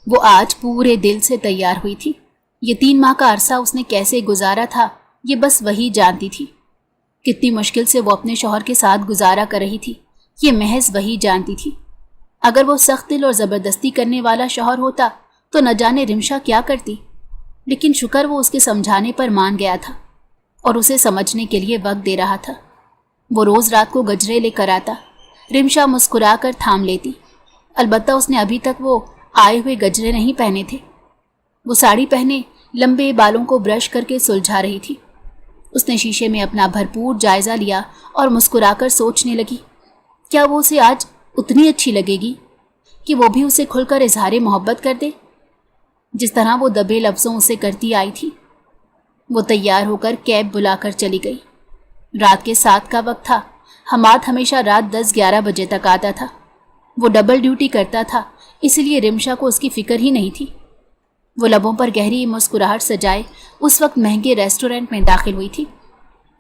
वो आज पूरे दिल से तैयार हुई थी। ये 3 माह का अरसा उसने कैसे गुजारा था ये बस वही जानती थी। कितनी मुश्किल से वो अपने शौहर के साथ गुजारा कर रही थी ये महज वही जानती थी। अगर वो सख्त दिल और ज़बरदस्ती करने वाला शौहर होता तो न जाने रिमशा क्या करती, लेकिन शुक्र वो उसके समझाने पर मान गया था और उसे समझने के लिए वक्त दे रहा था। वो रोज़ रात को गजरे लेकर आता, रिमशा मुस्कुरा कर थाम लेती। अलबत्ता उसने अभी तक वो आए हुए गजरे नहीं पहने थे। वो साड़ी पहने लंबे बालों को ब्रश करके सुलझा रही थी। उसने शीशे में अपना भरपूर जायज़ा लिया और मुस्कुराकर सोचने लगी, क्या वो उसे आज उतनी अच्छी लगेगी कि वो भी उसे खुलकर इजहार मोहब्बत कर दे जिस तरह वो दबे लफ्ज़ों उसे करती आई थी। वो तैयार होकर कैब बुलाकर चली गई। रात के 7 का वक्त था। हमाद हमेशा रात 10-11 बजे तक आता था। वो डबल ड्यूटी करता था, इसलिए रिमशा को उसकी फिक्र ही नहीं थी। वो लबों पर गहरी मुस्कुराहट सजाए उस वक्त महंगे रेस्टोरेंट में दाखिल हुई थी।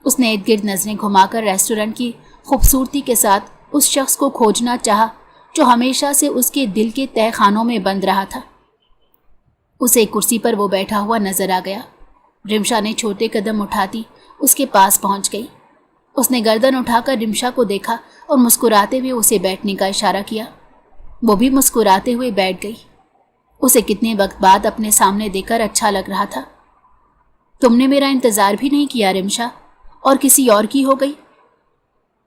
उसने इर्द गिर्द नज़रें घुमाकर रेस्टोरेंट की खूबसूरती के साथ उस शख्स को खोजना चाहा जो हमेशा से उसके दिल के तह खानों में बंद रहा था। उसे एक कुर्सी पर वो बैठा हुआ नजर आ गया। रिमशा ने छोटे कदम उठाती उसके पास पहुंच गई। उसने गर्दन उठाकर रिमशा को देखा और मुस्कुराते हुए उसे बैठने का इशारा किया। वो भी मुस्कुराते हुए बैठ गई। उसे कितने वक्त बाद अपने सामने देखकर अच्छा लग रहा था। तुमने मेरा इंतज़ार भी नहीं किया रिमशा, और किसी और की हो गई?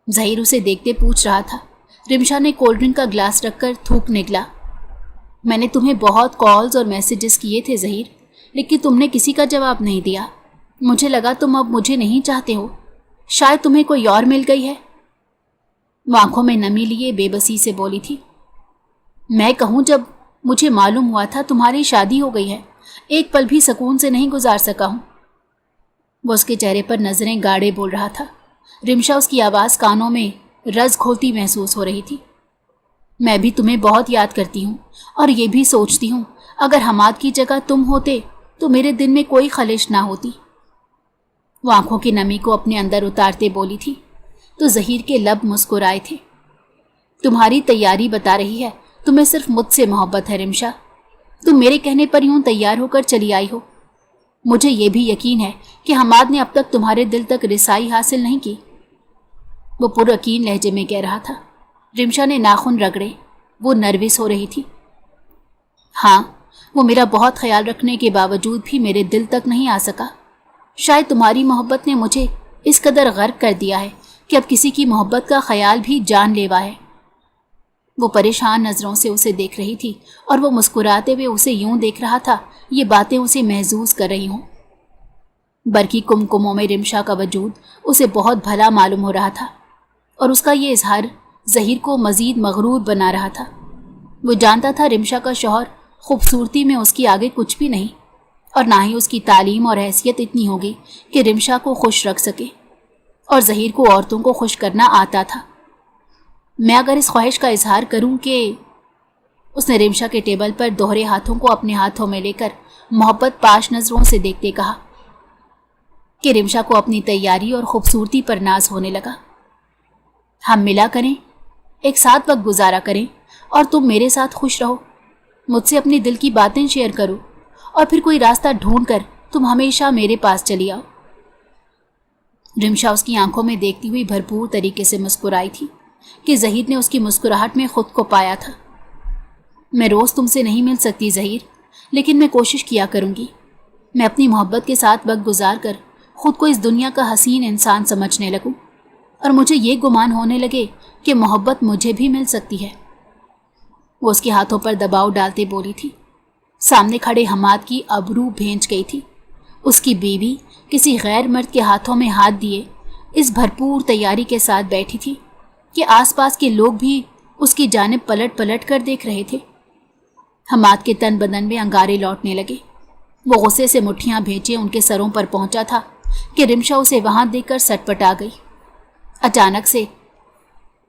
ज़हीर उसे देखते पूछ रहा था। रिमशा ने कोल्ड ड्रिंक का ग्लास रखकर थूक निकला। मैंने तुम्हें बहुत कॉल्स और मैसेजेस किए थे ज़हीर, लेकिन तुमने किसी का जवाब नहीं दिया। मुझे लगा तुम अब मुझे नहीं चाहते हो, शायद तुम्हें कोई और मिल गई है। वो आंखों में नमी लिए बेबसी से बोली थी। मैं कहूँ, जब मुझे मालूम हुआ था तुम्हारी शादी हो गई है, एक पल भी सुकून से नहीं गुजार सका हूँ। वो उसके चेहरे पर नजरें गाड़े बोल रहा था। रिमशा उसकी आवाज़ कानों में रज खोलती महसूस हो रही थी। मैं भी तुम्हें बहुत याद करती हूँ और ये भी सोचती हूँ अगर हमाद की जगह तुम होते तो मेरे दिल में कोई खलिश ना होती। वो आंखों की नमी को अपने अंदर उतारते बोली थी तो ज़हीर के लब मुस्कुराए थे। तुम्हारी तैयारी बता रही है तुम्हें सिर्फ मुझसे मोहब्बत है रिमशा। तुम मेरे कहने पर यूं तैयार होकर चली आई हो। मुझे ये भी यकीन है कि हमाद ने अब तक तुम्हारे दिल तक रिसाई हासिल नहीं की। वो पुरयकीन लहजे में कह रहा था। रिमशा ने नाखून रगड़े। वो नर्वस हो रही थी। हाँ, वो मेरा बहुत ख्याल रखने के बावजूद भी मेरे दिल तक नहीं आ सका। शायद तुम्हारी मोहब्बत ने मुझे इस कदर गर्क कर दिया है कि अब किसी की मोहब्बत का ख्याल भी जानलेवा है। वो परेशान नज़रों से उसे देख रही थी और वो मुस्कुराते हुए उसे यूं देख रहा था ये बातें उसे महसूस कर रही हों। बरकी कुमकुमों में रिमशा का वजूद उसे बहुत भला मालूम हो रहा था और उसका ये इजहार ज़हीर को मज़ीद मगरूर बना रहा था। वो जानता था रिमशा का शौहर खूबसूरती में उसकी आगे कुछ भी नहीं, और ना ही उसकी तालीम और हैसियत इतनी होगी कि रिमशा को खुश रख सके, और ज़हीर को औरतों को खुश करना आता था। मैं अगर इस ख्वाहिश का इजहार करूं कि उसने रिमशा के टेबल पर दोहरे हाथों को अपने हाथों में लेकर मोहब्बत पाश नज़रों से देखते कहा कि रिमशा को अपनी तैयारी और खूबसूरती पर नाज होने लगा। हम मिला करें, एक साथ वक्त गुजारा करें और तुम मेरे साथ खुश रहो। मुझसे अपने दिल की बातें शेयर करो और फिर कोई रास्ता ढूंढ कर तुम हमेशा मेरे पास चली आओ। रिमशा उसकी आंखों में देखती हुई भरपूर तरीके से मुस्कुराई थी कि ज़हीर ने उसकी मुस्कुराहट में खुद को पाया था। मैं रोज़ तुमसे नहीं मिल सकती ज़हीर, लेकिन मैं कोशिश किया करूँगी। मैं अपनी मोहब्बत के साथ वक्त गुजार कर ख़ुद को इस दुनिया का हसीन इंसान समझने लगूँ और मुझे ये गुमान होने लगे कि मोहब्बत मुझे भी मिल सकती है। वो उसके हाथों पर दबाव डालते बोली थी। सामने खड़े हमाद की अबरू भेंच गई थी। उसकी बीवी किसी गैर मर्द के हाथों में हाथ दिए इस भरपूर तैयारी के साथ बैठी थी कि आसपास के लोग भी उसकी जानिब पलट पलट कर देख रहे थे। हमाद के तन बदन में अंगारे लौटने लगे। वो गुस्से से मुट्ठियां भेजे उनके सरों पर पहुंचा था कि रिमशा उसे वहां देखकर सटपटा गई। अचानक से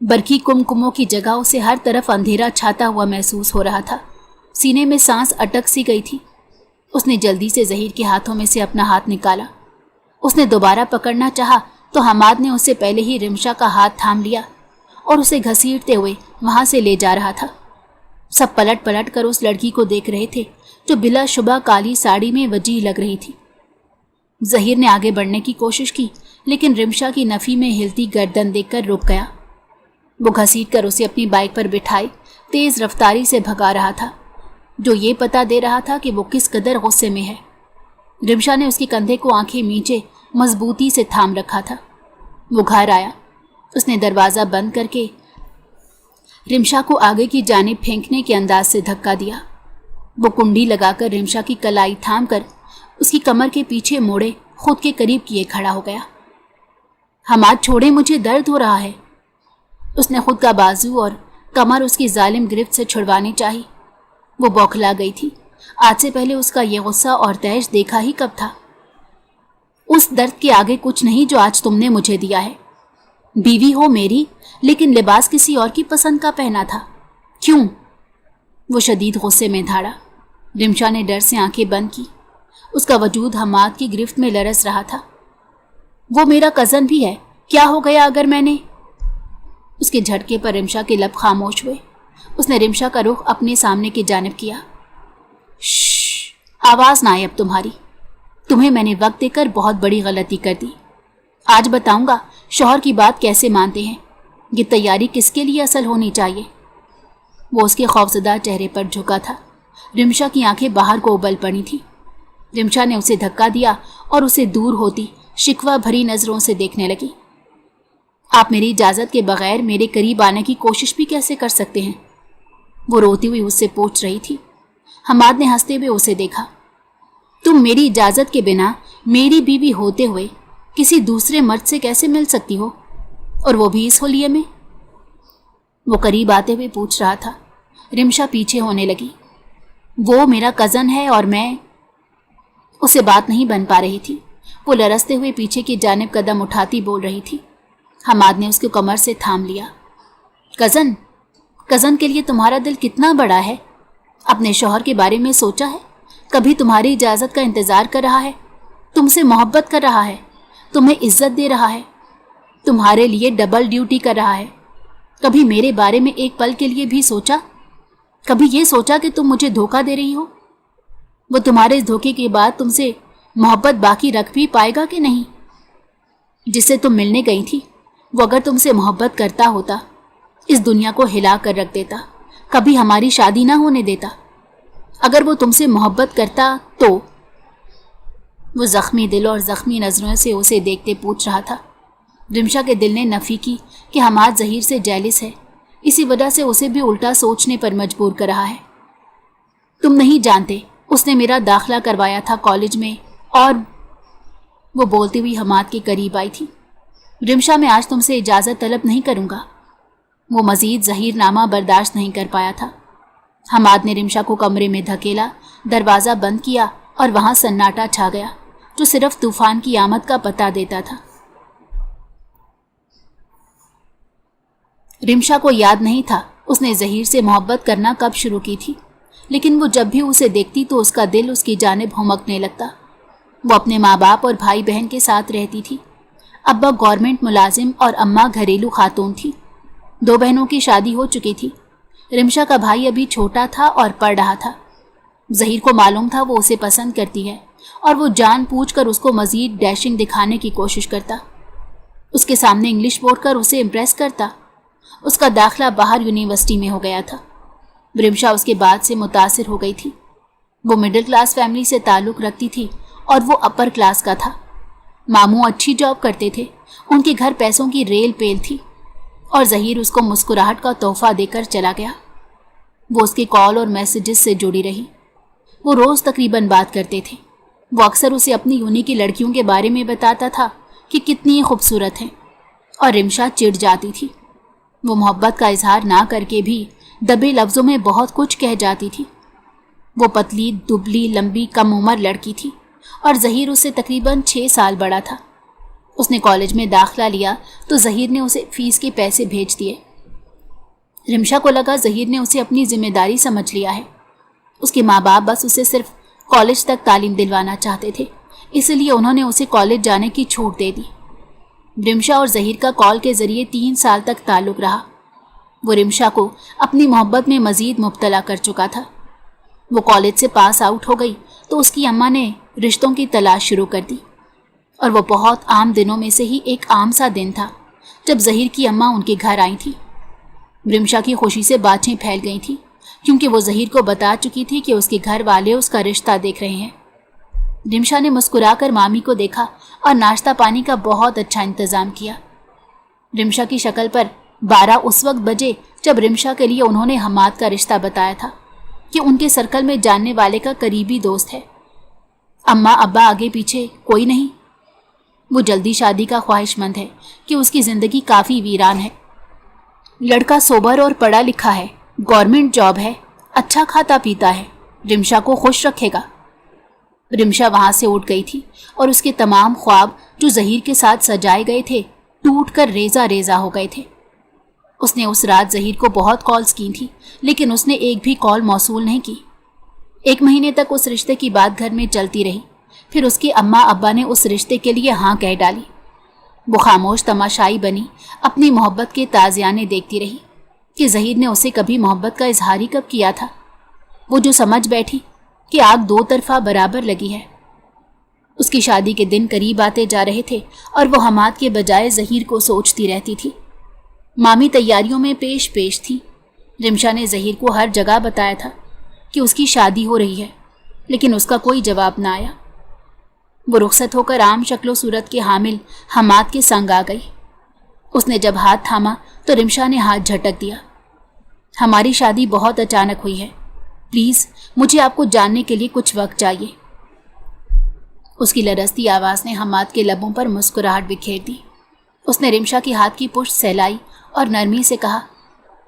बरकी कुमकुमों की जगह उसे हर तरफ अंधेरा छाता हुआ महसूस हो रहा था। सीने में सांस अटक सी गई थी। उसने जल्दी से ज़हीर के हाथों में से अपना हाथ निकाला। उसने दोबारा पकड़ना चाहा तो हमाद ने उससे पहले ही रिमशा का हाथ थाम लिया और उसे घसीटते हुए वहां से ले जा रहा था। सब पलट पलट कर उस लड़की को देख रहे थे जो बिला शुबा काली साड़ी में वजीह लग रही थी। ज़हीर ने आगे बढ़ने की कोशिश की, लेकिन रिमशा की नफ़ी में हिलती गर्दन देखकर रुक गया। वो घसीट कर उसे अपनी बाइक पर बिठाई तेज़ रफ्तारी से भगा रहा था, जो ये पता दे रहा था कि वो किस कदर गुस्से में है। रिमशा ने उसके कंधे को आंखें मींचे मजबूती से थाम रखा था। वो घर आया। उसने दरवाज़ा बंद करके रिमशा को आगे की जानिब फेंकने के अंदाज से धक्का दिया। वो कुंडी लगाकर रिमशा की कलाई थाम कर उसकी कमर के पीछे मोड़े खुद के करीब किए खड़ा हो गया। हमाद छोड़े, मुझे दर्द हो रहा है। उसने खुद का बाजू और कमर उसकी जालिम गिरफ्त से छुड़वानी चाही। वो बौखला गई थी। आज से पहले उसका ये गुस्सा और तैश देखा ही कब था। उस दर्द के आगे कुछ नहीं जो आज तुमने मुझे दिया है। बीवी हो मेरी, लेकिन लिबास किसी और की पसंद का पहना था। क्यों? वो शदीद गुस्से में धाड़ा। रिमशा ने डर से आंखें बंद की। उसका वजूद हमाद की गिरफ्त में लरस रहा था। वो मेरा कज़न भी है, क्या हो गया अगर मैंने? उसके झटके पर रिमशा के लब खामोश हुए। उसने रिमशा का रुख अपने सामने की जानिब किया। श्श, आवाज़ ना आए अब तुम्हारी। तुम्हें मैंने वक्त देकर बहुत बड़ी गलती कर दी। आज बताऊंगा शौहर की बात कैसे मानते हैं। ये तैयारी किसके लिए असल होनी चाहिए। वो उसके खौफजदा चेहरे पर झुका था। रिमशा की आंखें बाहर को उबल पड़ी थी। रिमशा ने उसे धक्का दिया और उसे दूर होती शिकवा भरी नज़रों से देखने लगी। आप मेरी इजाज़त के बगैर मेरे करीब आने की कोशिश भी कैसे कर सकते हैं? वो रोती हुई उससे पूछ रही थी। हमाद ने हंसते हुए उसे देखा। तुम मेरी इजाज़त के बिना मेरी बीवी होते हुए किसी दूसरे मर्द से कैसे मिल सकती हो, और वो भी इस होलिये में? वो करीब आते हुए पूछ रहा था। रिमशा पीछे होने लगी। वो मेरा कज़न है और मैं। उसे बात नहीं बन पा रही थी। वो लरसते हुए पीछे की जानिब कदम उठाती बोल रही थी। हमाद ने उसके कमर से थाम लिया। कज़न? कज़न के लिए तुम्हारा दिल कितना बड़ा है। अपने शौहर के बारे में सोचा है? कभी तुम्हारी इजाज़त का इंतज़ार कर रहा है, तुमसे मोहब्बत कर रहा है, तुम्हें इज्जत दे रहा है, तुम्हारे लिए डबल ड्यूटी कर रहा है। कभी मेरे बारे में एक पल के लिए भी सोचा? कभी ये सोचा कि तुम मुझे धोखा दे रही हो? वो तुम्हारे इस धोखे के बाद तुमसे मोहब्बत बाकी रख भी पाएगा कि नहीं? जिससे तुम मिलने गई थी, वो अगर तुमसे मोहब्बत करता होता, इस दुनिया को हिला कर रख देता, कभी हमारी शादी ना होने देता। अगर वो तुमसे मोहब्बत करता तो? वो ज़ख्मी दिल और ज़ख्मी नज़रों से उसे देखते पूछ रहा था। रिमशा के दिल ने नफ़ी की कि हमाद ज़हीर से जेलिस है, इसी वजह से उसे भी उल्टा सोचने पर मजबूर कर रहा है। तुम नहीं जानते, उसने मेरा दाखिला करवाया था कॉलेज में, और वो बोलती हुई हमाद के करीब आई थी। रिमशा, मैं आज तुमसे इजाज़त तलब नहीं करूँगा। वो मज़ीद ज़हीरनामा बर्दाश्त नहीं कर पाया था। हमाद ने रिमशा को कमरे में धकेला, दरवाज़ा बंद किया और वहाँ सन्नाटा छा गया जो सिर्फ तूफ़ान की आमद का पता देता था। रिमशा को याद नहीं था उसने ज़हीर से मोहब्बत करना कब शुरू की थी, लेकिन वो जब भी उसे देखती तो उसका दिल उसकी जानिब हुमकने लगता। वो अपने माँ बाप और भाई बहन के साथ रहती थी। अब्बा गवर्नमेंट मुलाजिम और अम्मा घरेलू खातून थी। 2 बहनों की शादी हो चुकी थी। रिमशा का भाई अभी छोटा था और पढ़ रहा था। ज़हीर को मालूम था वो उसे पसंद करती है और वो जानबूझकर उसको मज़ीद डैशिंग दिखाने की कोशिश करता। उसके सामने इंग्लिश बोलकर उसे इम्प्रेस करता। उसका दाखिला बाहर यूनिवर्सिटी में हो गया था। रिमशा उसके बाद से मुतासिर हो गई थी। वो मिडिल क्लास फैमिली से ताल्लुक़ रखती थी और वो अपर क्लास का था। मामू अच्छी जॉब करते थे, उनके घर पैसों की रेल पेल थी, और ज़हीर उसको मुस्कुराहट का तोहफा देकर चला गया। वो उसके कॉल और मैसेजेस से जुड़ी रही। वो रोज़ तकरीबन बात करते थे। वो अक्सर उसे अपनी यूनी की लड़कियों के बारे में बताता था कि कितनी खूबसूरत हैं, और रिमशा चिढ़ जाती थी। वो मोहब्बत का इजहार ना करके भी दबे लफ्ज़ों में बहुत कुछ कह जाती थी। वो पतली, दुबली, लंबी, कम उम्र लड़की थी और ज़हीर उससे तकरीबन 6 साल बड़ा था। उसने कॉलेज में दाखिला लिया तो ज़हीर ने उसे फ़ीस के पैसे भेज दिए। रिमशा को लगा ज़हीर ने उसे अपनी जिम्मेदारी समझ लिया है। उसके माँ बाप बस उसे सिर्फ कॉलेज तक तालीम दिलवाना चाहते थे, इसलिए उन्होंने उसे कॉलेज जाने की छूट दे दी। रिमशा और ज़हीर का कॉल के ज़रिए 3 साल तक ताल्लुक़ रहा। وہ رمشا کو اپنی محبت میں مزید مبتلا کر چکا تھا۔ وہ کالج سے پاس آؤٹ ہو گئی تو اس کی اماں نے رشتوں کی تلاش شروع کر دی، اور وہ بہت عام دنوں میں سے ہی ایک عام سا دن تھا جب ظہیر کی اماں ان کے گھر آئی تھی۔ رمشا کی خوشی سے باتیں پھیل گئی تھیں، کیونکہ وہ ظہیر کو بتا چکی تھی کہ اس کے گھر والے اس کا رشتہ دیکھ رہے ہیں۔ رمشا نے مسکرا کر مامی کو دیکھا اور ناشتہ پانی کا بہت اچھا انتظام کیا۔ رمشا کی شکل پر 12 اس وقت بجے جب رمشا کے لیے انہوں نے حماد کا رشتہ بتایا تھا کہ ان کے سرکل میں جاننے والے کا قریبی دوست ہے۔ اماں ابا آگے پیچھے کوئی نہیں۔ وہ جلدی شادی کا خواہش مند ہے کہ اس کی زندگی کافی ویران ہے۔ لڑکا سوبر اور پڑھا لکھا ہے، گورنمنٹ جاب ہے، اچھا کھاتا پیتا ہے، رمشا کو خوش رکھے گا۔ رمشا وہاں سے اٹھ گئی تھی اور اس کے تمام خواب جو ظہیر کے ساتھ سجائے گئے تھے ٹوٹ کر ریزہ ریزہ ہو گئے تھے۔ اس نے اس رات ظہیر کو بہت کالز کی تھی، لیکن اس نے ایک بھی کال موصول نہیں کی۔ 1 مہینے تک اس رشتے کی بات گھر میں چلتی رہی، پھر اس کے اماں ابا نے اس رشتے کے لیے ہاں کہہ ڈالی۔ وہ خاموش تماشائی بنی اپنی محبت کے تازیانے دیکھتی رہی کہ ظہیر نے اسے کبھی محبت کا اظہار ہی کب کیا تھا۔ وہ جو سمجھ بیٹھی کہ آگ 2 طرفہ برابر لگی ہے۔ اس کی شادی کے دن قریب آتے جا رہے تھے اور وہ حماد کے بجائے ظہیر کو سوچتی رہتی تھی۔ مامی تیاریوں میں پیش تھی۔ رمشا نے ظہیر کو ہر جگہ بتایا تھا کہ اس کی شادی ہو رہی ہے، لیکن اس کا کوئی جواب نہ آیا۔ وہ رخصت ہو کر عام شکل و صورت کے حامل حماد کے سنگ آ گئی۔ اس نے جب ہاتھ تھاما تو رمشا نے ہاتھ جھٹک دیا۔ ہماری شادی بہت اچانک ہوئی ہے، پلیز مجھے آپ کو جاننے کے لیے کچھ وقت چاہیے۔ اس کی لرزتی آواز نے حماد کے لبوں پر مسکراہٹ بکھیر دی۔ اس نے رمشا کی ہاتھ کی پشت سہلائی اور نرمی سے کہا،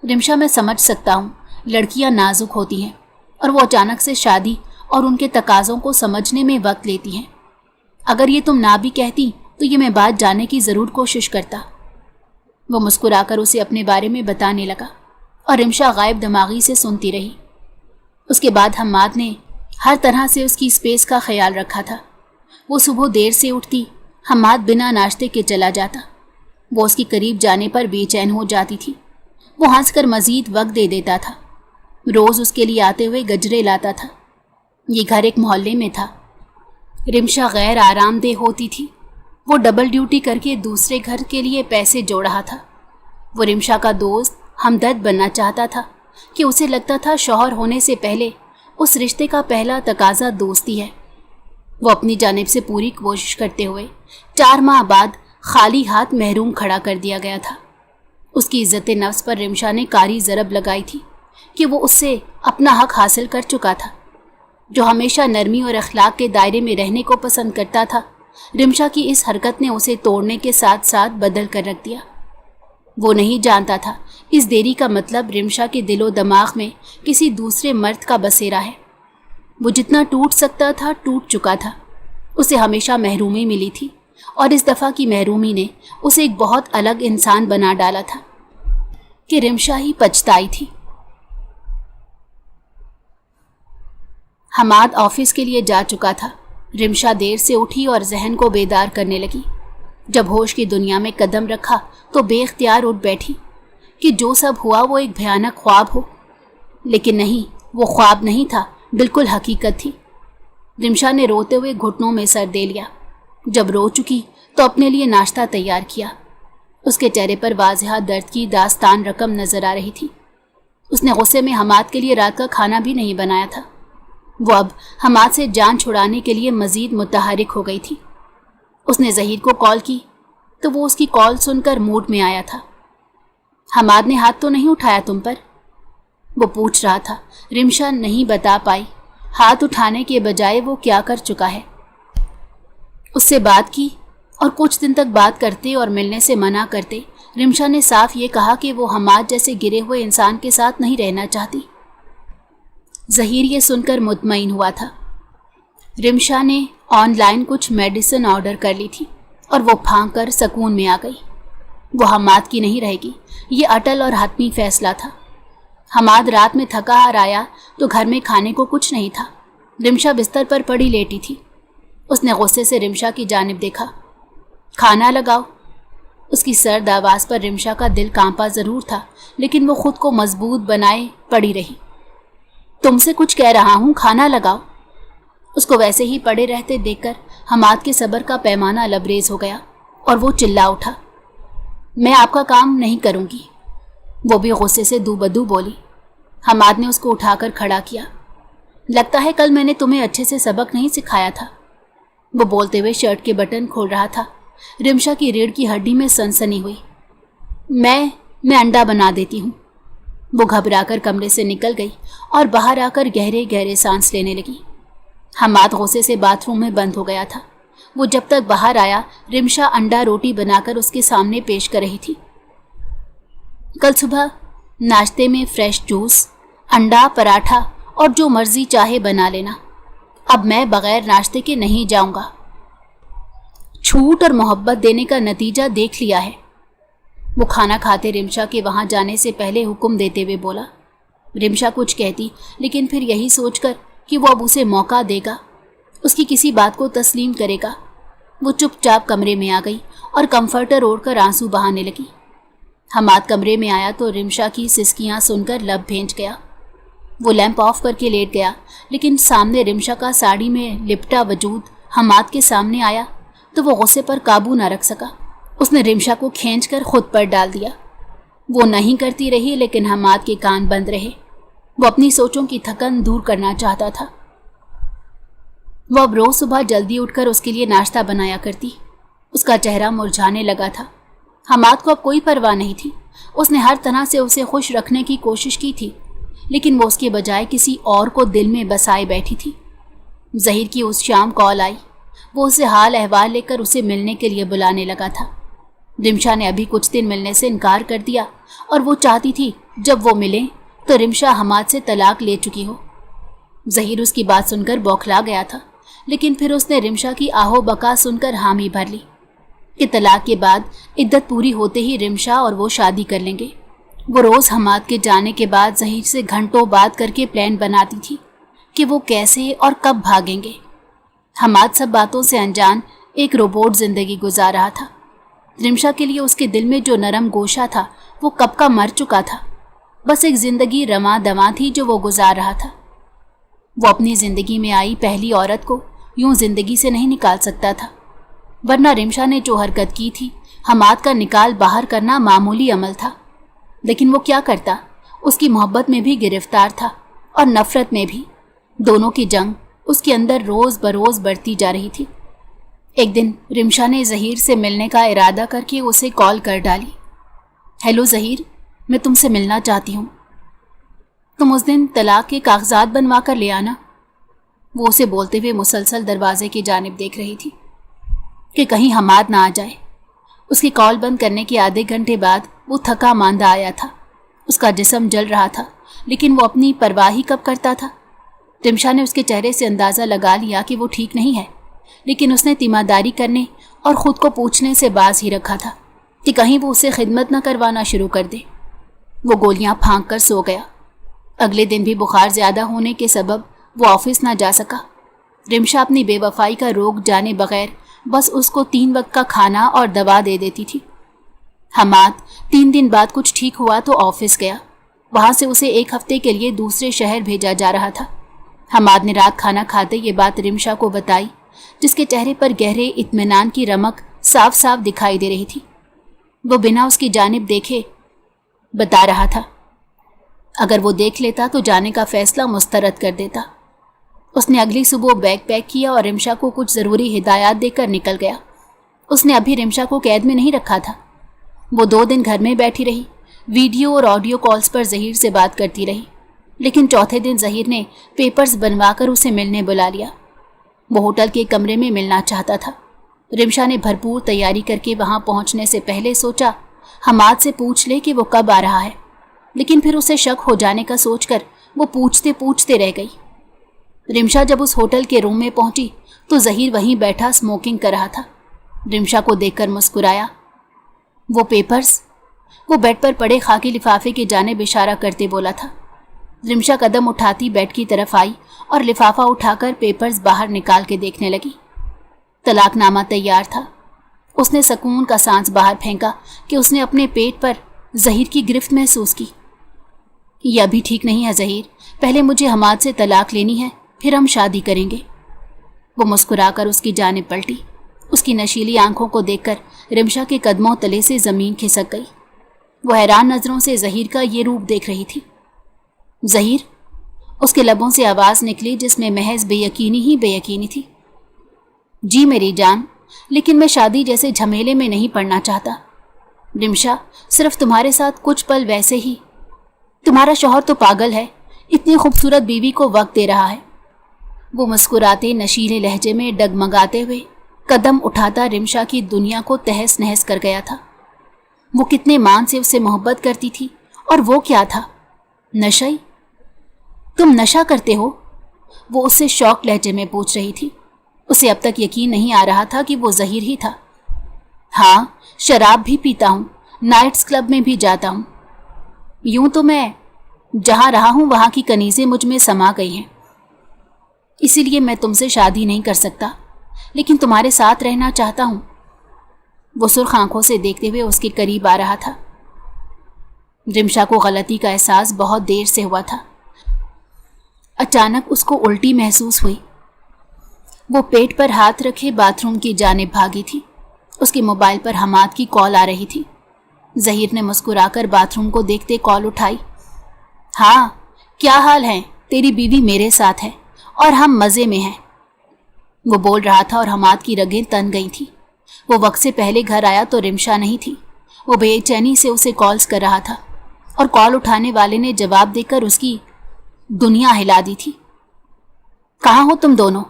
رمشا میں سمجھ سکتا ہوں لڑکیاں نازک ہوتی ہیں اور وہ اچانک سے شادی اور ان کے تقاضوں کو سمجھنے میں وقت لیتی ہیں۔ اگر یہ تم نہ بھی کہتی تو یہ میں بات جاننے کی ضرور کوشش کرتا۔ وہ مسکرا کر اسے اپنے بارے میں بتانے لگا اور رمشا غائب دماغی سے سنتی رہی۔ اس کے بعد حماد نے ہر طرح سے اس کی اسپیس کا خیال رکھا تھا۔ وہ صبح دیر سے اٹھتی، حماد بنا ناشتے کے چلا جاتا۔ وہ اس کے قریب جانے پر بے چین ہو جاتی تھی۔ وہ ہنس کر مزید وقت دے دیتا تھا۔ روز اس کے لیے آتے ہوئے گجرے لاتا تھا۔ یہ گھر ایک محلے میں تھا۔ رمشا غیر آرام دہ ہوتی تھی۔ وہ ڈبل ڈیوٹی کر کے دوسرے گھر کے لیے پیسے جوڑ رہا تھا۔ وہ رمشا کا دوست ہمدرد بننا چاہتا تھا کہ اسے لگتا تھا شوہر ہونے سے پہلے اس رشتے کا پہلا تقاضا دوستی ہے۔ وہ اپنی جانب سے پوری کوشش کرتے ہوئے 4 ماہ بعد خالی ہاتھ محروم کھڑا کر دیا گیا تھا۔ اس کی عزت نفس پر رمشا نے کاری ضرب لگائی تھی کہ وہ اس سے اپنا حق حاصل کر چکا تھا۔ جو ہمیشہ نرمی اور اخلاق کے دائرے میں رہنے کو پسند کرتا تھا، رمشا کی اس حرکت نے اسے توڑنے کے ساتھ ساتھ بدل کر رکھ دیا۔ وہ نہیں جانتا تھا اس دیری کا مطلب رمشا کے دل و دماغ میں کسی دوسرے مرد کا بسیرا ہے۔ وہ جتنا ٹوٹ سکتا تھا ٹوٹ چکا تھا۔ اسے ہمیشہ محرومی ملی تھی اور اس دفعہ کی محرومی نے اسے ایک بہت الگ انسان بنا ڈالا تھا کہ رمشا ہی پچھتائی تھی۔ حماد آفس کے لیے جا چکا تھا۔ رمشا دیر سے اٹھی اور ذہن کو بیدار کرنے لگی۔ جب ہوش کی دنیا میں قدم رکھا تو بے اختیار اٹھ بیٹھی کہ جو سب ہوا وہ ایک بھیانک خواب ہو، لیکن نہیں، وہ خواب نہیں تھا، بالکل حقیقت تھی۔ رمشا نے روتے ہوئے گھٹنوں میں سر دے لیا۔ جب رو چکی تو اپنے لیے ناشتہ تیار کیا۔ اس کے چہرے پر واضح درد کی داستان رقم نظر آ رہی تھی۔ اس نے غصے میں حماد کے لیے رات کا کھانا بھی نہیں بنایا تھا۔ وہ اب حماد سے جان چھڑانے کے لیے مزید متحرک ہو گئی تھی۔ اس نے ظہیر کو کال کی تو وہ اس کی کال سن کر موڈ میں آیا تھا۔ حماد نے ہاتھ تو نہیں اٹھایا تم پر؟ وہ پوچھ رہا تھا۔ رمشا نہیں بتا پائی ہاتھ اٹھانے کے بجائے وہ کیا کر چکا ہے۔ اس سے بات کی اور کچھ دن تک بات کرتے اور ملنے سے منع کرتے رمشا نے صاف یہ کہا کہ وہ حماد جیسے گرے ہوئے انسان کے ساتھ نہیں رہنا چاہتی۔ ظہیر یہ سن کر مطمئن ہوا تھا۔ رمشا نے آن لائن کچھ میڈیسن آرڈر کر لی تھی اور وہ پھانک کر سکون میں آ گئی۔ وہ حماد کی نہیں رہے گی، یہ اٹل اور حتمی فیصلہ تھا۔ حماد رات میں تھکا ہار آیا تو گھر میں کھانے کو کچھ نہیں تھا۔ رمشا بستر پر پڑی لیٹی تھی۔ اس نے غصے سے رمشا کی جانب دیکھا۔ کھانا لگاؤ۔ اس کی سرد آواز پر رمشا کا دل کانپا ضرور تھا، لیکن وہ خود کو مضبوط بنائے پڑی رہی۔ تم سے کچھ کہہ رہا ہوں، کھانا لگاؤ۔ اس کو ویسے ہی پڑے رہتے دیکھ کر حماد کے صبر کا پیمانہ لبریز ہو گیا اور وہ چلا اٹھا، میں آپ کا کام نہیں کروں گی۔ وہ بھی غصے سے دو بدو بولی۔ حماد نے اس کو اٹھا کر کھڑا کیا۔ لگتا ہے کل میں نے تمہیں اچھے سے سبق نہیں سکھایا تھا۔ وہ بولتے ہوئے شرٹ کے بٹن کھول رہا تھا۔ رمشا کی ریڑھ کی ہڈی میں سنسنی ہوئی۔ میں انڈا بنا دیتی ہوں۔ وہ گھبرا کر کمرے سے نکل گئی اور باہر آ کر گہرے گہرے سانس لینے لگی۔ حماد غصے سے باتھ روم میں بند ہو گیا تھا۔ وہ جب تک باہر آیا، رمشا انڈا روٹی بنا کر اس کے سامنے پیش کر رہی تھی۔ کل صبح ناشتے میں فریش جوس، انڈا، پراٹھا اور جو مرضی چاہے بنا لینا۔ اب میں بغیر ناشتے کے نہیں جاؤں گا۔ چھوٹ اور محبت دینے کا نتیجہ دیکھ لیا ہے۔ وہ کھانا کھاتے رمشا کے وہاں جانے سے پہلے حکم دیتے ہوئے بولا۔ رمشا کچھ کہتی، لیکن پھر یہی سوچ کر کہ وہ اب اسے موقع دے گا، اس کی کسی بات کو تسلیم کرے گا، وہ چپ چاپ کمرے میں آ گئی اور کمفرٹر اوڑھ کر آنسو بہانے لگی۔ حماد کمرے میں آیا تو رمشا کی سسکیاں سن کر لب بھینچ گیا۔ وہ لیمپ آف کر کے لیٹ گیا، لیکن سامنے رمشا کا ساڑی میں لپٹا وجود حماد کے سامنے آیا تو وہ غصے پر قابو نہ رکھ سکا۔ اس نے رمشا کو کھینچ کر خود پر ڈال دیا۔ وہ نہیں کرتی رہی، لیکن حماد کے کان بند رہے۔ وہ اپنی سوچوں کی تھکن دور کرنا چاہتا تھا۔ وہ اب روز صبح جلدی اٹھ کر اس کے لیے ناشتہ بنایا کرتی۔ اس کا چہرہ مرجھانے لگا تھا۔ حماد کو اب کوئی پرواہ نہیں تھی۔ اس نے ہر طرح سے اسے خوش رکھنے کی کوشش کی تھی، لیکن وہ اس کے بجائے کسی اور کو دل میں بسائے بیٹھی تھی۔ ظہیر کی اس شام کال آئی۔ وہ اسے حال احوال لے کر اسے ملنے کے لیے بلانے لگا تھا۔ رمشا نے ابھی کچھ دن ملنے سے انکار کر دیا اور وہ چاہتی تھی جب وہ ملیں تو رمشا حماد سے طلاق لے چکی ہو۔ ظہیر اس کی بات سن کر بوکھلا گیا تھا، لیکن پھر اس نے رمشا کی آہو بکا سن کر حامی بھر لی کہ طلاق کے بعد عدت پوری ہوتے ہی رمشا اور وہ شادی کر لیں گے۔ وہ روز حماد کے جانے کے بعد ظہیر سے گھنٹوں بات کر کے پلان بناتی تھی کہ وہ کیسے اور کب بھاگیں گے۔ حماد سب باتوں سے انجان ایک روبوٹ زندگی گزار رہا تھا۔ رمشا کے لیے اس کے دل میں جو نرم گوشہ تھا وہ کب کا مر چکا تھا۔ بس ایک زندگی رواں دواں تھی جو وہ گزار رہا تھا۔ وہ اپنی زندگی میں آئی پہلی عورت کو یوں زندگی سے نہیں نکال سکتا تھا، ورنہ رمشا نے جو حرکت کی تھی، حماد کا نکال باہر کرنا معمولی عمل تھا۔ لیکن وہ کیا کرتا؟ اس کی محبت میں بھی گرفتار تھا اور نفرت میں بھی۔ دونوں کی جنگ اس کے اندر روز بروز بڑھتی جا رہی تھی۔ ایک دن رمشا نے ظہیر سے ملنے کا ارادہ کر کے اسے کال کر ڈالی۔ ہیلو ظہیر، میں تم سے ملنا چاہتی ہوں۔ تم اس دن طلاق کے کاغذات بنوا کر لے آنا۔ وہ اسے بولتے ہوئے مسلسل دروازے کی جانب دیکھ رہی تھی کہ کہیں حماد نہ آ جائے۔ اس کی کال بند کرنے کے آدھے گھنٹے بعد وہ تھکا ماندہ آیا تھا۔ اس کا جسم جل رہا تھا، لیکن وہ اپنی پرواہ کب کرتا تھا؟ رمشا نے اس کے چہرے سے اندازہ لگا لیا کہ وہ ٹھیک نہیں ہے، لیکن اس نے تیمارداری کرنے اور خود کو پوچھنے سے باز ہی رکھا تھا کہ کہیں وہ اسے خدمت نہ کروانا شروع کر دے۔ وہ گولیاں پھانک کر سو گیا۔ اگلے دن بھی بخار زیادہ ہونے کے سبب وہ آفس نہ جا سکا۔ رمشا اپنی بے وفائی کا روک جانے بغیر بس اس کو 3 وقت کا کھانا اور دوا دے دیتی تھی۔ حماد 3 دن بعد کچھ ٹھیک ہوا تو آفس گیا۔ وہاں سے اسے 1 ہفتے کے لیے دوسرے شہر بھیجا جا رہا تھا۔ حماد نے رات کھانا کھاتے یہ بات رمشا کو بتائی، جس کے چہرے پر گہرے اطمینان کی رمق صاف صاف دکھائی دے رہی تھی۔ وہ بنا اس کی جانب دیکھے بتا رہا تھا۔ اگر وہ دیکھ لیتا تو جانے کا فیصلہ مسترد کر دیتا۔ اس نے اگلی صبح بیگ پیک کیا اور رمشا کو کچھ ضروری ہدایات دے کر نکل گیا۔ اس نے ابھی رمشا کو قید میں نہیں رکھا تھا۔ وہ 2 دن گھر میں بیٹھی رہی، ویڈیو اور آڈیو کالز پر ظہیر سے بات کرتی رہی، لیکن چوتھے دن ظہیر نے پیپرز بنوا کر اسے ملنے بلا لیا۔ وہ ہوٹل کے کمرے میں ملنا چاہتا تھا۔ رمشا نے بھرپور تیاری کر کے وہاں پہنچنے سے پہلے سوچا حماد سے پوچھ لے کہ وہ کب آ رہا ہے، لیکن پھر اسے شک ہو جانے کا سوچ کر وہ پوچھتے رہ گئی۔ رمشا جب اس ہوٹل کے روم میں پہنچی تو ظہیر وہیں بیٹھا اسموکنگ کر رہا تھا۔ رمشا کو دیکھ کر مسکرایا۔ وہ پیپرز؟ وہ بیڈ پر پڑے خاکی لفافے کی جانب اشارہ کرتے بولا تھا۔ رمشا قدم اٹھاتی بیڈ کی طرف آئی اور لفافہ اٹھا کر پیپرز باہر نکال کے دیکھنے لگی۔ طلاق نامہ تیار تھا۔ اس نے سکون کا سانس باہر پھینکا کہ اس نے اپنے پیٹ پر ظہیر کی گرفت محسوس کی۔ یہ ابھی ٹھیک نہیں ہے ظہیر، پہلے مجھے حماد سے طلاق لینی ہے، پھر ہم شادی کریں گے۔ وہ مسکرا کر اس کی جانب پلٹی۔ اس کی نشیلی آنکھوں کو دیکھ کر رمشا کے قدموں تلے سے زمین کھسک گئی۔ وہ حیران نظروں سے ظہیر کا یہ روپ دیکھ رہی تھی۔ ظہیر، اس کے لبوں سے آواز نکلی جس میں محض بے یقینی ہی بے یقینی تھی۔ جی میری جان، لیکن میں شادی جیسے جھمیلے میں نہیں پڑنا چاہتا۔ رمشا، صرف تمہارے ساتھ کچھ پل ویسے ہی۔ تمہارا شوہر تو پاگل ہے، اتنی خوبصورت بیوی کو وقت دے رہا ہے۔ وہ مسکراتے نشیلے لہجے میں ڈگمگاتے ہوئے قدم اٹھاتا رمشا کی دنیا کو تہس نہس کر گیا تھا۔ وہ کتنے مان سے اس سے محبت کرتی تھی، اور وہ کیا تھا؟ نشئی؟ تم نشہ کرتے ہو؟ وہ اس سے شوق لہجے میں پوچھ رہی تھی۔ اسے اب تک یقین نہیں آ رہا تھا کہ وہ ظہیر ہی تھا۔ ہاں، شراب بھی پیتا ہوں، نائٹس کلب میں بھی جاتا ہوں۔ یوں تو میں جہاں رہا ہوں وہاں کی کنیزیں مجھ میں سما گئی ہیں، اسی لیے میں تم سے شادی نہیں کر سکتا، لیکن تمہارے ساتھ رہنا چاہتا ہوں۔ وہ سرخ آنکھوں سے دیکھتے ہوئے اس کے قریب آ رہا تھا۔ رمشا کو غلطی کا احساس بہت دیر سے ہوا تھا۔ اچانک اس کو الٹی محسوس ہوئی۔ وہ پیٹ پر ہاتھ رکھے باتھ روم کی جانب بھاگی تھی۔ اس کے موبائل پر حماد کی کال آ رہی تھی۔ ظہیر نے مسکرا کر باتھ روم کو دیکھتے کال اٹھائی۔ ہاں، کیا حال ہے؟ تیری بیوی میرے ساتھ ہے اور ہم مزے میں ہیں۔ وہ بول رہا تھا اور حماد کی رگیں تن گئی تھیں۔ وہ وقت سے پہلے گھر آیا تو رمشا نہیں تھی۔ وہ بے چینی سے اسے کالز کر رہا تھا، اور کال اٹھانے والے نے جواب دے کر اس کی دنیا ہلا دی تھی۔ کہاں ہو تم دونوں؟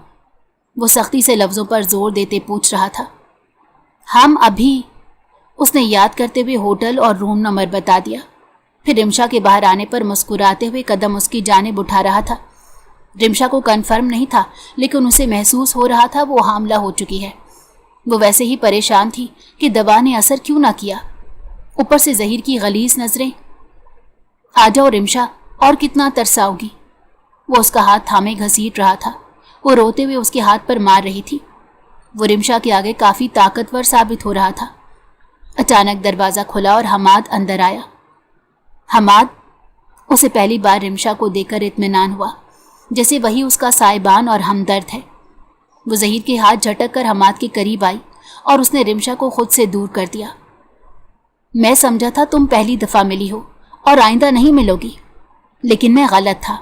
وہ سختی سے لفظوں پر زور دیتے پوچھ رہا تھا۔ ہم ابھی، اس نے یاد کرتے ہوئے ہوٹل اور روم نمبر بتا دیا۔ پھر رمشا کے باہر آنے پر مسکراتے ہوئے قدم اس کی جانب اٹھا رہا تھا۔ رمشا کو کنفرم نہیں تھا، لیکن اسے محسوس ہو رہا تھا وہ حاملہ ہو چکی ہے۔ وہ ویسے ہی پریشان تھی کہ دوا نے اثر کیوں نہ کیا، اوپر سے ظہیر کی غلیظ نظریں۔ آ جاؤ رمشا، اور کتنا ترساؤ گی؟ وہ اس کا ہاتھ تھامے گھسیٹ رہا تھا۔ وہ روتے ہوئے اس کے ہاتھ پر مار رہی تھی۔ وہ رمشا کے آگے کافی طاقتور ثابت ہو رہا تھا۔ اچانک دروازہ کھلا اور حماد اندر آیا۔ حماد، اسے پہلی بار رمشا کو دیکھ کر اطمینان ہوا، جیسے وہی اس کا سائبان اور ہمدرد ہے۔ وہ ظہیر کے ہاتھ جھٹک کر حماد کے قریب آئی اور اس نے رمشا کو خود سے دور کر دیا۔ میں سمجھا تھا تم پہلی دفعہ ملی ہو اور آئندہ نہیں ملو گی، لیکن میں غلط تھا۔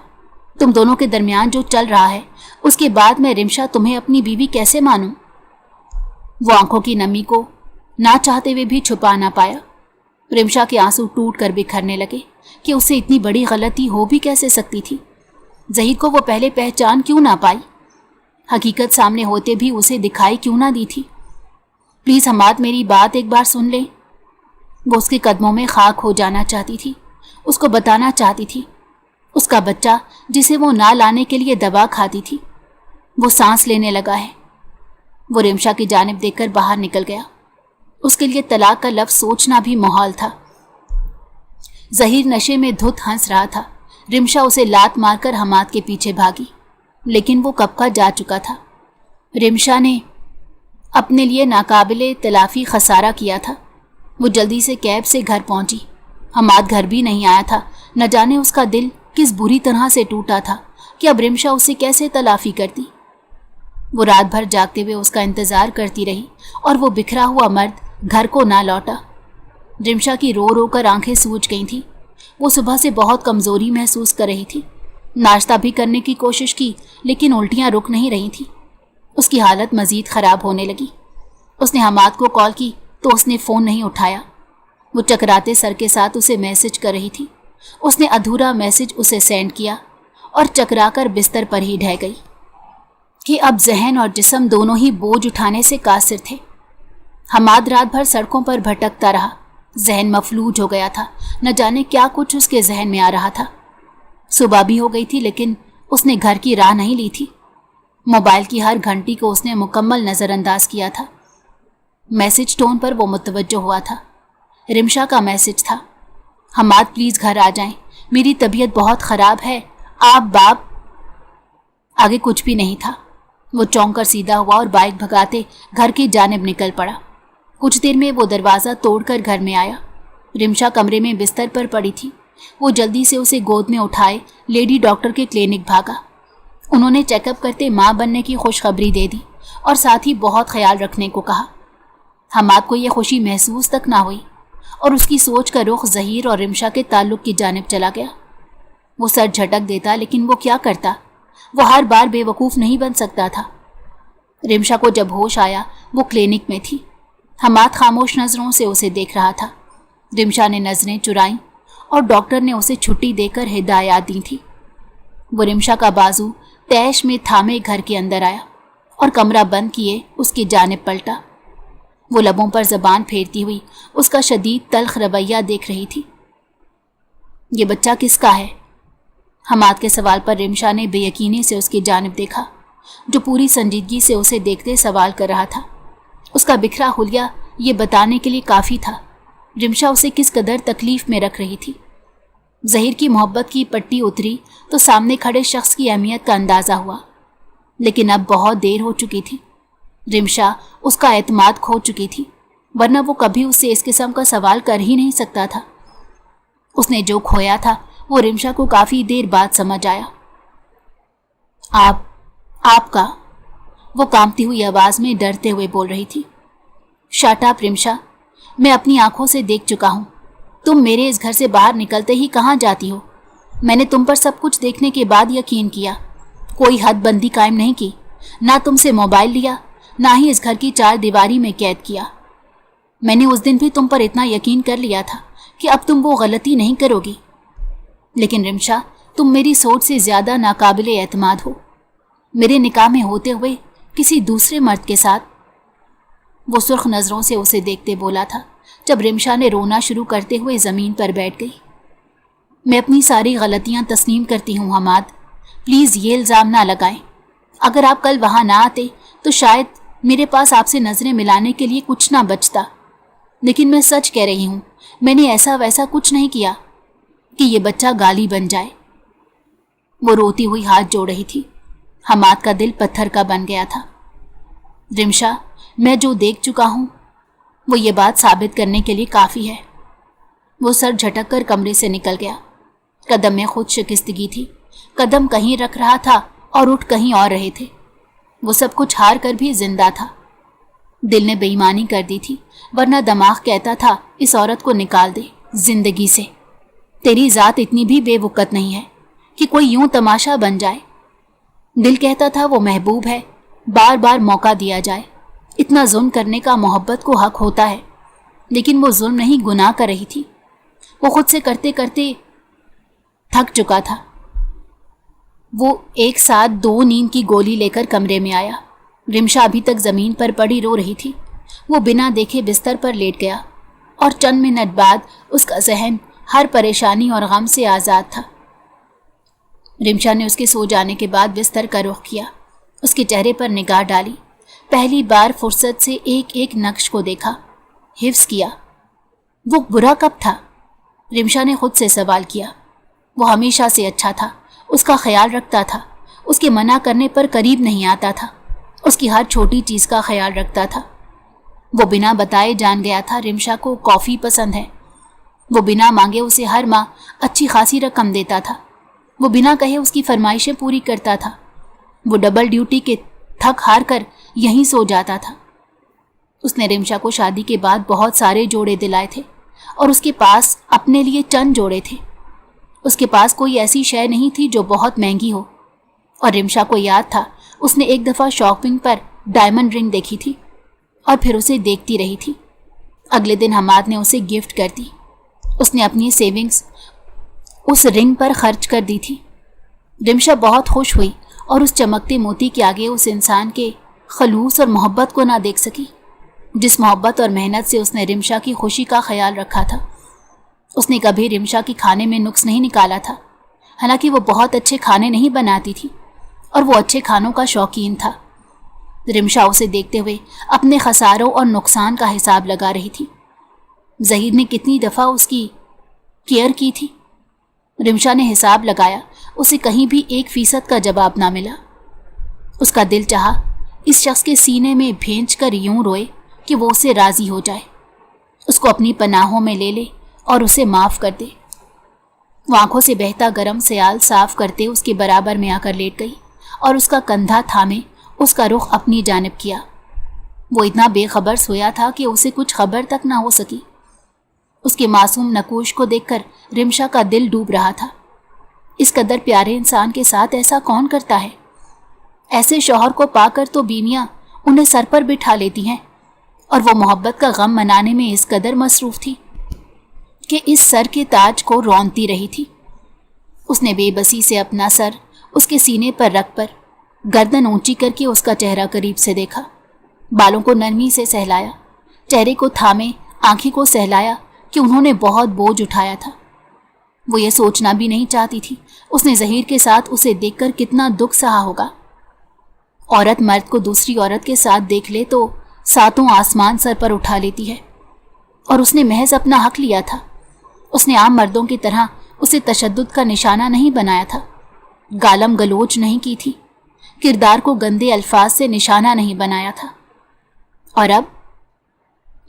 تم دونوں کے درمیان جو چل رہا ہے، اس کے بعد میں رمشا تمہیں اپنی بیوی کیسے مانوں؟ وہ آنکھوں کی نمی کو نہ چاہتے ہوئے بھی چھپا نہ پایا۔ رمشا کے آنسو ٹوٹ کر بکھرنے لگے کہ اس سے اتنی بڑی غلطی ہو بھی کیسے سکتی تھی۔ ظہیر کو وہ پہلے پہچان کیوں نہ پائی؟ حقیقت سامنے ہوتے بھی اسے دکھائی کیوں نہ دی تھی؟ پلیز حماد، میری بات ایک بار سن لیں۔ وہ اس کے قدموں میں خاک ہو جانا چاہتی تھی، اس کو بتانا چاہتی تھی۔ اس کا بچہ جسے وہ نہ لانے کے لیے دوا کھاتی تھی، وہ سانس لینے لگا ہے۔ وہ رمشا کی جانب دیکھ کر باہر نکل گیا۔ اس کے لیے طلاق کا لفظ سوچنا بھی محال تھا۔ ظہیر نشے میں دھت ہنس رہا تھا۔ رمشا اسے لات مار کر حماد کے پیچھے بھاگی، لیکن وہ کب کا جا چکا تھا۔ رمشا نے اپنے لیے ناقابل تلافی خسارہ کیا تھا۔ وہ جلدی سے کیب سے گھر پہنچی۔ حماد گھر بھی نہیں آیا تھا۔ نہ جانے اس کا دل کس بری طرح سے ٹوٹا تھا کہ اب رمشا اسے کیسے تلافی کرتی۔ وہ رات بھر جاگتے ہوئے اس کا انتظار کرتی رہی، اور وہ بکھرا ہوا مرد گھر کو نہ لوٹا۔ رمشا کی رو رو کر آنکھیں سوج گئی تھیں۔ وہ صبح سے بہت کمزوری محسوس کر رہی تھی۔ ناشتہ بھی کرنے کی کوشش کی، لیکن الٹیاں رک نہیں رہی تھیں۔ اس کی حالت مزید خراب ہونے لگی۔ اس نے حماد کو کال کی تو اس نے فون نہیں اٹھایا۔ وہ چکراتے سر کے ساتھ اسے میسج کر رہی تھی۔ اس نے ادھورا میسج اسے سینڈ کیا اور چکرا کر بستر پر ہی ڈھہ گئی کہ اب ذہن اور جسم دونوں ہی بوجھ اٹھانے سے قاصر تھے۔ حماد رات بھر سڑکوں پر بھٹکتا رہا۔ ذہن مفلوج ہو گیا تھا۔ نہ جانے کیا کچھ اس کے ذہن میں آ رہا تھا۔ صبح بھی ہو گئی تھی، لیکن اس نے گھر کی راہ نہیں لی تھی۔ موبائل کی ہر گھنٹی کو اس نے مکمل نظر انداز کیا تھا۔ میسج ٹون پر وہ متوجہ ہوا تھا۔ رمشا کا میسج تھا، حماد پلیز گھر آ جائیں، میری طبیعت بہت خراب ہے، آپ باپ۔ آگے کچھ بھی نہیں تھا۔ وہ چونک کر سیدھا ہوا اور بائک بھگاتے گھر کی جانب نکل پڑا۔ कुछ देर में वो दरवाज़ा तोड़कर घर में आया। रिमशा कमरे में बिस्तर पर पड़ी थी। वो जल्दी से उसे गोद में उठाए लेडी डॉक्टर के क्लिनिक भागा। उन्होंने चेकअप करते माँ बनने की खुशखबरी दे दी और साथ ही बहुत ख्याल रखने को कहा। हमाद को यह खुशी महसूस तक ना हुई और उसकी सोच का रुख ज़हीर और रिमशा के ताल्लुक़ की जानिब चला गया। वो सर झटक देता, लेकिन वो क्या करता? वो हर बार बेवकूफ़ नहीं बन सकता था। रिमशा को जब होश आया वो क्लिनिक में थी। हमाद खामोश नज़रों से उसे देख रहा था। रिमशा ने नज़रें चुराईं और डॉक्टर ने उसे छुट्टी देकर हिदायत दी थी। वो रिमशा का बाजू तैश में थामे घर के अंदर आया और कमरा बंद किए उसकी जानिब पलटा। वो लबों पर ज़बान फेरती हुई उसका शदीद तल्ख रवैया देख रही थी। ये बच्चा किसका है? हमाद के सवाल पर रिमशा ने बेयकीनी से उसकी जानिब देखा, जो पूरी संजीदगी से उसे देखते सवाल कर रहा था। उसका बिखरा हुलिया ये बताने के लिए काफ़ी था रिमशा उसे किस कदर तकलीफ़ में रख रही थी। ज़हीर की मोहब्बत की पट्टी उतरी तो सामने खड़े शख्स की अहमियत का अंदाज़ा हुआ, लेकिन अब बहुत देर हो चुकी थी। रिमशा उसका एतमाद खो चुकी थी, वरना वो कभी उससे इस किस्म का सवाल कर ही नहीं सकता था। उसने जो खोया था वो रिमशा को काफ़ी देर बाद समझ आया। आपका, वो कांपती हुई आवाज़ में डरते हुए बोल रही थी। शट अप रिमशा, मैं अपनी आंखों से देख चुका हूँ। तुम मेरे इस घर से बाहर निकलते ही कहाँ जाती हो? मैंने तुम पर सब कुछ देखने के बाद यकीन किया, कोई हदबंदी कायम नहीं की, ना तुमसे मोबाइल लिया, ना ही इस घर की चार दीवारी में कैद किया। मैंने उस दिन भी तुम पर इतना यकीन कर लिया था कि अब तुम वो गलती नहीं करोगी। लेकिन रिमशा, तुम मेरी सोच से ज़्यादा नाकाबिले एतमाद हो। मेरे निकाह में होते हुए किसी दूसरे मर्द के साथ। वो सुर्ख नज़रों से उसे देखते बोला था जब रिमशा ने रोना शुरू करते हुए ज़मीन पर बैठ गई। मैं अपनी सारी गलतियां तस्लीम करती हूँ हमाद, प्लीज़ ये इल्ज़ाम ना लगाएं। अगर आप कल वहाँ ना आते तो शायद मेरे पास आपसे नज़रें मिलाने के लिए कुछ ना बचता। लेकिन मैं सच कह रही हूँ, मैंने ऐसा वैसा कुछ नहीं किया कि ये बच्चा गाली बन जाए। वो रोती हुई हाथ जोड़ रही थी। हमाद का दिल पत्थर का बन गया था। रिमशा, मैं जो देख चुका हूँ वो ये बात साबित करने के लिए काफ़ी है। वो सर झटक कर कमरे से निकल गया। कदम में खुद शिकस्तगी थी। कदम कहीं रख रहा था और उठ कहीं और रहे थे। वो सब कुछ हार कर भी जिंदा था। दिल ने बेईमानी कर दी थी, वरना दिमाग कहता था इस औरत को निकाल दे जिंदगी से। तेरी ज़ात इतनी भी बेवकूफ़ नहीं है कि कोई यूं तमाशा बन जाए। दिल कहता था वो महबूब है, बार बार मौका दिया जाए। इतना जुल्म करने का मोहब्बत को हक होता है, लेकिन वो जुल्म नहीं गुनाह कर रही थी। वो खुद से करते करते थक चुका था। वो एक साथ 2 नींद की गोली लेकर कमरे में आया। रिमशा अभी तक ज़मीन पर पड़ी रो रही थी। वो बिना देखे बिस्तर पर लेट गया और चंद मिनट बाद उसका जहन हर परेशानी और गम से आज़ाद था। रिमशा ने उसके सो जाने के बाद बिस्तर का रुख किया, उसके चेहरे पर निगाह डाली। पहली बार फुर्सत से एक एक नक्श को देखा, हिफ्स किया। वो बुरा कब था? रिमशा ने खुद से सवाल किया। वो हमेशा से अच्छा था, उसका ख्याल रखता था, उसके मना करने पर करीब नहीं आता था, उसकी हर छोटी चीज़ का ख्याल रखता था। वो बिना बताए जान गया था रिमशा को कॉफ़ी पसंद है। वो बिना मांगे उसे हर माह अच्छी खासी रकम देता था। वो बिना कहे उसकी फरमाइशें पूरी करता था। वो डबल ड्यूटी के थक हार कर यहीं सो जाता था। उसने रिमशा को शादी के बाद बहुत सारे जोड़े दिलाए थे और उसके पास अपने लिए चंद जोड़े थे। उसके पास कोई ऐसी शय नहीं थी जो बहुत महंगी हो। और रिमशा को याद था उसने एक दफ़ा शॉपिंग पर डायमंड रिंग देखी थी और फिर उसे देखती रही थी। अगले दिन हमाद ने उसे गिफ्ट कर दी। उसने अपनी सेविंग्स उस रिंग पर खर्च कर दी थी। रिमशा बहुत खुश हुई और उस चमकते मोती के आगे उस इंसान के खलूस और मोहब्बत को ना देख सकी, जिस मोहब्बत और मेहनत से उसने रिमशा की खुशी का ख्याल रखा था। उसने कभी रिमशा की खाने में नुक्स नहीं निकाला था। हालांकि वो बहुत अच्छे खाने नहीं बनाती थी और वो अच्छे खानों का शौकीन था। रिमशा उसे देखते हुए अपने खसारों और नुकसान का हिसाब लगा रही थी। ज़हीर ने कितनी दफ़ा उसकी केयर की थी। रिमशा ने हिसाब लगाया, उसे कहीं भी 1% का जवाब ना मिला। उसका दिल चाहा इस शख्स के सीने में भेंच कर यूं रोए कि वो उससे राज़ी हो जाए, उसको अपनी पनाहों में ले ले और उसे माफ़ कर दे। वो आंखों से बहता गर्म सयाल साफ करते उसके बराबर में आकर लेट गई और उसका कंधा थामे उसका रुख अपनी जानिब किया। वो इतना बेखबर सोया था कि उसे कुछ खबर तक ना हो सकी। उसके मासूम नकूश को देखकर रिमशा का दिल डूब रहा था। इस कदर प्यारे इंसान के साथ ऐसा कौन करता है? ऐसे शौहर को पाकर तो बीवियां उन्हें सर पर बिठा लेती हैं, और वो मोहब्बत का गम मनाने में इस कदर मसरूफ़ थी कि इस सर के ताज को रौंदती रही थी। उसने बेबसी से अपना सर उसके सीने पर रख कर गर्दन ऊंची करके उसका चेहरा करीब से देखा, बालों को नरमी से सहलाया, चेहरे को थामे, आंखें को सहलाया कि उन्होंने बहुत बोझ उठाया था। वो ये सोचना भी नहीं चाहती थी उसने ज़हीर के साथ उसे देखकर कितना दुख सहा होगा। औरत मर्द को दूसरी औरत के साथ देख ले तो सातों आसमान सर पर उठा लेती है, और उसने महज अपना हक लिया था। उसने आम मर्दों की तरह उसे तशद्दुद का निशाना नहीं बनाया था, गालम गलोच नहीं की थी, किरदार को गंदे अल्फाज से निशाना नहीं बनाया था। और अब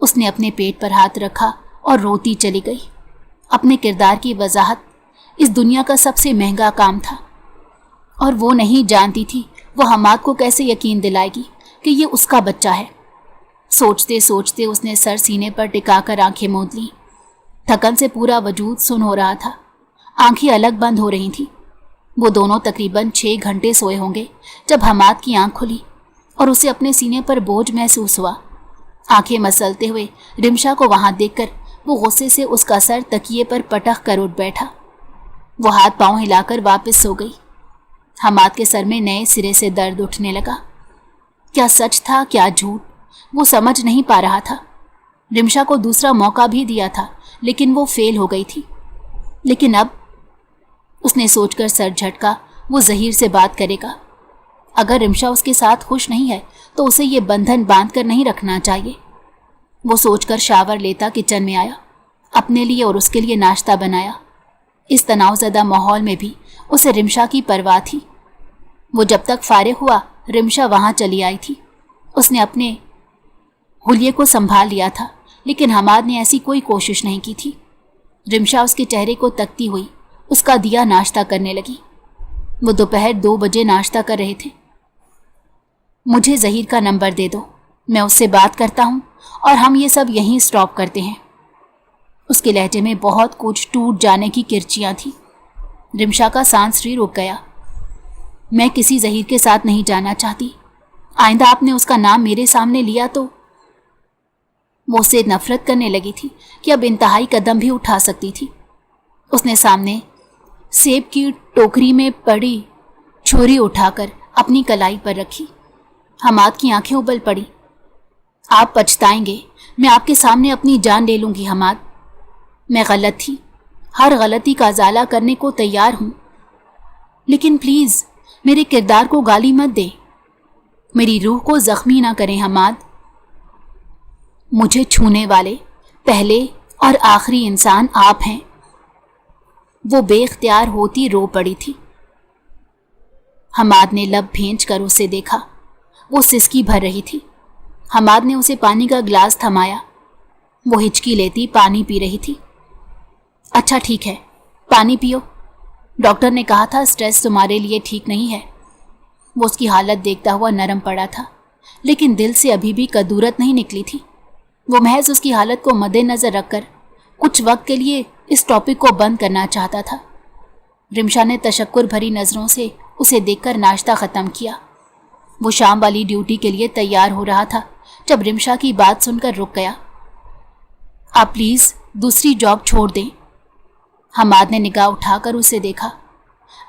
उसने अपने पेट पर हाथ रखा और रोती चली गई। अपने किरदार की वजाहत इस दुनिया का सबसे महंगा काम था, और वो नहीं जानती थी वो हमाद को कैसे यकीन दिलाएगी कि ये उसका बच्चा है। सोचते सोचते उसने सर सीने पर टिकाकर आंखें मूंद लीं। थकन से पूरा वजूद सुन हो रहा था, आंखें अलग बंद हो रही थीं। वो दोनों तकरीबन 6 घंटे सोए होंगे जब हमाद की आंख खुली और उसे अपने सीने पर बोझ महसूस हुआ। आंखें मसलते हुए रिमशा को वहां देखकर वो गुस्से से उसका सर तकिए पर पटक कर उठ बैठा। वो हाथ पांव हिलाकर वापस सो गई। हमाद के सर में नए सिरे से दर्द उठने लगा। क्या सच था क्या झूठ, वो समझ नहीं पा रहा था। रिमशा को दूसरा मौका भी दिया था, लेकिन वो फेल हो गई थी। लेकिन अब उसने सोचकर सर झटका, वो ज़हीर से बात करेगा। अगर रिमशा उसके साथ खुश नहीं है तो उसे ये बंधन बांध कर नहीं रखना चाहिए। वो सोचकर शावर लेता किचन में आया, अपने लिए और उसके लिए नाश्ता बनाया। इस तनावज़दा माहौल में भी उसे रिमशा की परवाह थी। वो जब तक फारिग हुआ रिमशा वहाँ चली आई थी। उसने अपने हुलिये को संभाल लिया था, लेकिन हमाद ने ऐसी कोई कोशिश नहीं की थी। रिमशा उसके चेहरे को तकती हुई उसका दिया नाश्ता करने लगी। वो दोपहर 2 बजे नाश्ता कर रहे थे। मुझे ज़हीर का नंबर दे दो, मैं उससे बात करता हूँ और हम ये सब यहीं स्टॉप करते हैं। उसके लहजे में बहुत कुछ टूट जाने की किरचियाँ थी। रिमशा का सांस भी रुक गया। मैं किसी ज़हीर के साथ नहीं जाना चाहती। आइंदा आपने उसका नाम मेरे सामने लिया तो। वो उससे नफरत करने लगी थी कि अब इंतहाई कदम भी उठा सकती थी। उसने सामने सेब की टोकरी में पड़ी छुरी उठाकर अपनी कलाई पर रखी। हमाद की आंखें उबल पड़ी। आप पछताएंगे, मैं आपके सामने अपनी जान ले लूंगी हमाद। मैं गलत थी, हर गलती का अजाला करने को तैयार हूं, लेकिन प्लीज़ मेरे किरदार को गाली मत दे, मेरी रूह को जख्मी ना करें हमाद। मुझे छूने वाले पहले और आखिरी इंसान आप हैं। वो बेख्तियार होती रो पड़ी थी। हमाद ने लब भींच कर उसे देखा। वो सिसकी भर रही थी। हमाद ने उसे पानी का गिलास थमाया। वो हिचकी लेती पानी पी रही थी। अच्छा ठीक है, पानी पियो, डॉक्टर ने कहा था स्ट्रेस तुम्हारे लिए ठीक नहीं है। वो उसकी हालत देखता हुआ नरम पड़ा था, लेकिन दिल से अभी भी कदूरत नहीं निकली थी। वो महज उसकी हालत को मद्देनज़र रखकर कुछ वक्त के लिए इस टॉपिक को बंद करना चाहता था। रिमशा ने तशक्कुर भरी नज़रों से उसे देखकर नाश्ता ख़त्म किया। वो शाम वाली ड्यूटी के लिए तैयार हो रहा था जब रिमशा की बात सुनकर रुक गया। आप प्लीज़ दूसरी जॉब छोड़ दें। हमाद ने निगाह उठाकर उसे देखा।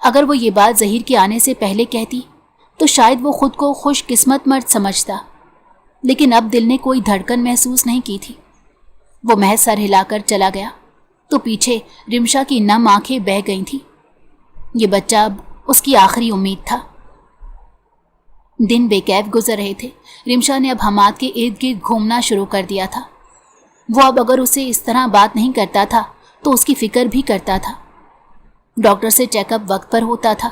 अगर वो ये बात ज़हीर के आने से पहले कहती तो शायद वो खुद को खुशकिस्मत मर्द समझता, लेकिन अब दिल ने कोई धड़कन महसूस नहीं की थी। वो महज सर हिलाकर चला गया तो पीछे रिमशा की नम आंखें बह गई थीं। ये बच्चा अब उसकी आखिरी उम्मीद था। दिन बेकैफ गुजर रहे थे। रिमशा ने अब हमाद के इर्द गिर्द घूमना शुरू कर दिया था। वो अब अगर उसे इस तरह बात नहीं करता था तो उसकी फिक्र भी करता था। डॉक्टर से चेकअप वक्त पर होता था।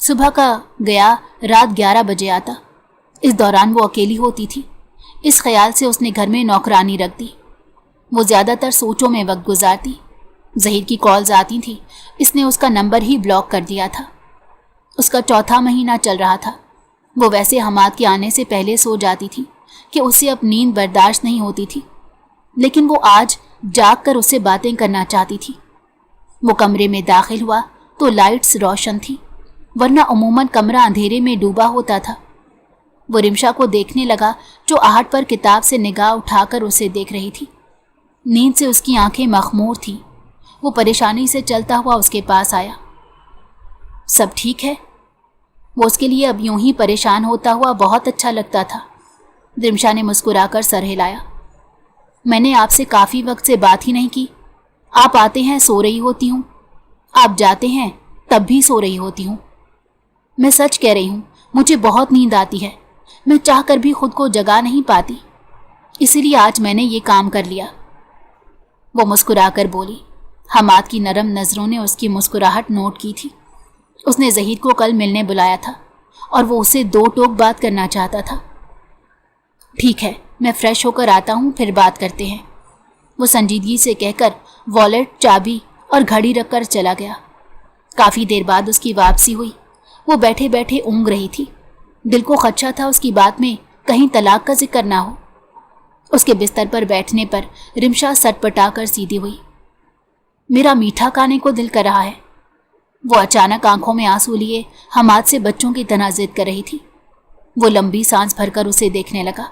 सुबह का गया रात 11 बजे आता। इस दौरान वो अकेली होती थी। इस ख्याल से उसने घर में नौकरानी रख दी। वो ज़्यादातर सोचों में वक्त गुजारती। ज़हीर की कॉल्स आती थी, इसने उसका नंबर ही ब्लॉक कर दिया था। उसका चौथा महीना चल रहा था। वो वैसे हमाद के आने से पहले सो जाती थी कि उसे अब नींद बर्दाश्त नहीं होती थी, लेकिन वो आज जाग कर उससे बातें करना चाहती थी। वो कमरे में दाखिल हुआ तो लाइट्स रोशन थी, वरना अमूमन कमरा अंधेरे में डूबा होता था। वो रिमशा को देखने लगा जो आहट पर किताब से निगाह उठाकर उसे देख रही थी। नींद से उसकी आंखें मखमूर थीं। वो परेशानी से चलता हुआ उसके पास आया। सब ठीक है? वो उसके लिए अब यूं ही परेशान होता हुआ बहुत अच्छा लगता था। रिमशा ने मुस्कुराकर सर हिलाया। मैंने आपसे काफ़ी वक्त से बात ही नहीं की। आप आते हैं सो रही होती हूँ, आप जाते हैं तब भी सो रही होती हूँ। मैं सच कह रही हूँ, मुझे बहुत नींद आती है। मैं चाहकर भी खुद को जगा नहीं पाती, इसीलिए आज मैंने ये काम कर लिया। वो मुस्कुराकर बोली। हमाद की नरम नज़रों ने उसकी मुस्कुराहट नोट की थी। उसने ज़हीर को कल मिलने बुलाया था और वो उससे 2 टोक बात करना चाहता था। ठीक है, मैं फ्रेश होकर आता हूँ, फिर बात करते हैं, वो संजीदगी से कहकर वॉलेट, चाबी और घड़ी रखकर चला गया। काफ़ी देर बाद उसकी वापसी हुई। वो बैठे बैठे ऊँघ रही थी। दिल को खदशा था उसकी बात में कहीं तलाक का जिक्र ना हो। उसके बिस्तर पर बैठने पर रिमशा सटपटाकर सीधी हुई। मेरा मीठा खाने को दिल कर रहा है। वो अचानक आंखों में आंसू लिए हमाद से बच्चों की तरह जिद कर रही थी। वो लंबी सांस भरकर उसे देखने लगा।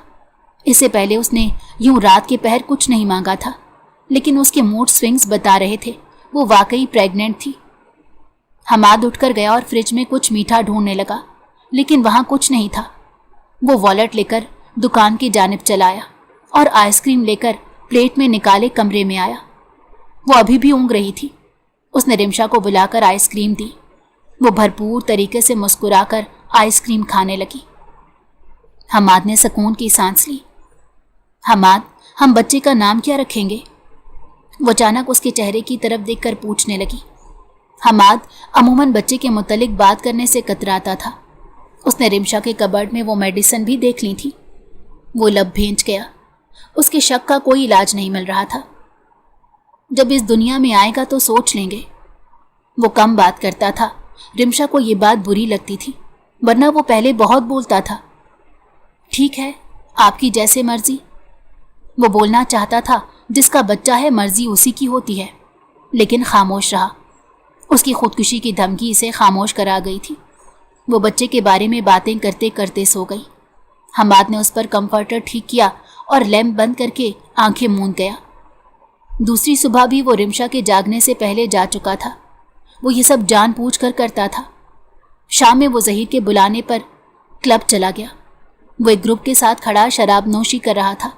इससे पहले उसने यूं रात के पहर कुछ नहीं मांगा था, लेकिन उसके मूड स्विंग्स बता रहे थे वो वाकई प्रेग्नेंट थी। हमाद उठकर गया और फ्रिज में कुछ मीठा ढूंढने लगा, लेकिन वहाँ कुछ नहीं था। वो वॉलेट लेकर दुकान की जानिब चला आया और आइसक्रीम लेकर प्लेट में निकाले कमरे में आया। वो अभी भी ऊँघ रही थी। उसने रिमशा को बुलाकर आइसक्रीम दी। वो भरपूर तरीके से मुस्कुराकर आइसक्रीम खाने लगी। हमाद ने सुकून की सांस ली। हमाद, हम बच्चे का नाम क्या रखेंगे? वो अचानक उसके चेहरे की तरफ देखकर पूछने लगी। हमाद अमूमन बच्चे के मुतल्लिक बात करने से कतराता था। उसने रिमशा के कबर्ड में वो मेडिसिन भी देख ली थी। वो लब भेंच गया। उसके शक का कोई इलाज नहीं मिल रहा था। जब इस दुनिया में आएगा तो सोच लेंगे। वो कम बात करता था। रिमशा को ये बात बुरी लगती थी, वरना वो पहले बहुत बोलता था। ठीक है, आपकी जैसे मर्जी। वो बोलना चाहता था, जिसका बच्चा है मर्जी उसी की होती है, लेकिन खामोश रहा। उसकी खुदकुशी की धमकी इसे खामोश करा गई थी। वो बच्चे के बारे में बातें करते करते सो गई। हमाद ने उस पर कंफर्टर ठीक किया और लैंप बंद करके आंखें मूंद गया। दूसरी सुबह भी वो रिमशा के जागने से पहले जा चुका था। वो ये सब जानबूझ कर करता था। शाम में वो ज़हीर के बुलाने पर क्लब चला गया। वो एक ग्रुप के साथ खड़ा शराब नोशी कर रहा था।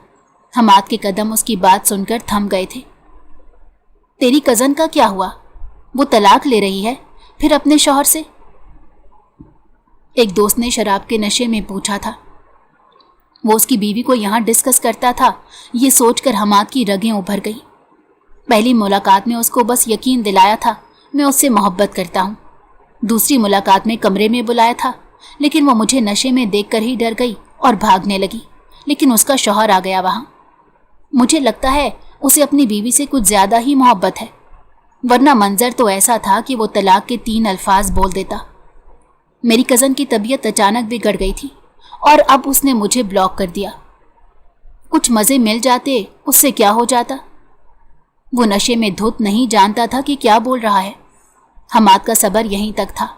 हमाद के कदम उसकी बात सुनकर थम गए थे। तेरी कज़न का क्या हुआ? वो तलाक ले रही है फिर अपने शौहर से? एक दोस्त ने शराब के नशे में पूछा था। वो उसकी बीवी को यहाँ डिस्कस करता था, ये सोचकर हमाद की रगें उभर गई। पहली मुलाकात में उसको बस यकीन दिलाया था मैं उससे मोहब्बत करता हूँ। दूसरी मुलाकात में कमरे में बुलाया था, लेकिन वो मुझे नशे में देखकर ही डर गई और भागने लगी, लेकिन उसका शौहर आ गया वहाँ। मुझे लगता है उसे अपनी बीवी से कुछ ज़्यादा ही मोहब्बत है, वरना मंजर तो ऐसा था कि वो तलाक के 3 अल्फाज बोल देता। मेरी कज़न की तबीयत अचानक बिगड़ गई थी और अब उसने मुझे ब्लॉक कर दिया। कुछ मज़े मिल जाते उससे क्या हो जाता। वो नशे में धुत नहीं जानता था कि क्या बोल रहा है। हमाद का सब्र यहीं तक था।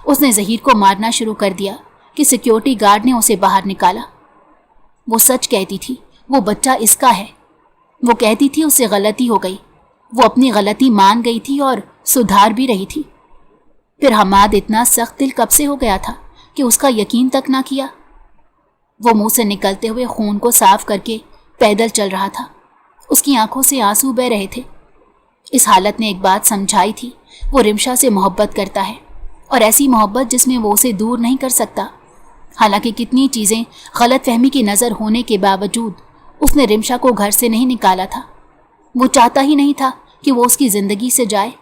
उसने ज़हीर को मारना शुरू कर दिया कि सिक्योरिटी गार्ड ने उसे बाहर निकाला। वो सच कहती थी, वो बच्चा इसका है। वो कहती थी उससे गलती हो गई। वो अपनी गलती मान गई थी और सुधार भी रही थी। फिर हमाद इतना सख्त दिल कब से हो गया था कि उसका यकीन तक ना किया। वो मुंह से निकलते हुए खून को साफ करके पैदल चल रहा था। उसकी आंखों से आंसू बह रहे थे। इस हालत ने एक बात समझाई थी, वो रिमशा से मोहब्बत करता है, और ऐसी मोहब्बत जिसमें वो उसे दूर नहीं कर सकता। हालांकि कितनी चीज़ें गलतफहमी की नज़र होने के बावजूद उसने रिमशा को घर से नहीं निकाला था। वो चाहता ही नहीं था कि वो उसकी ज़िंदगी से जाए।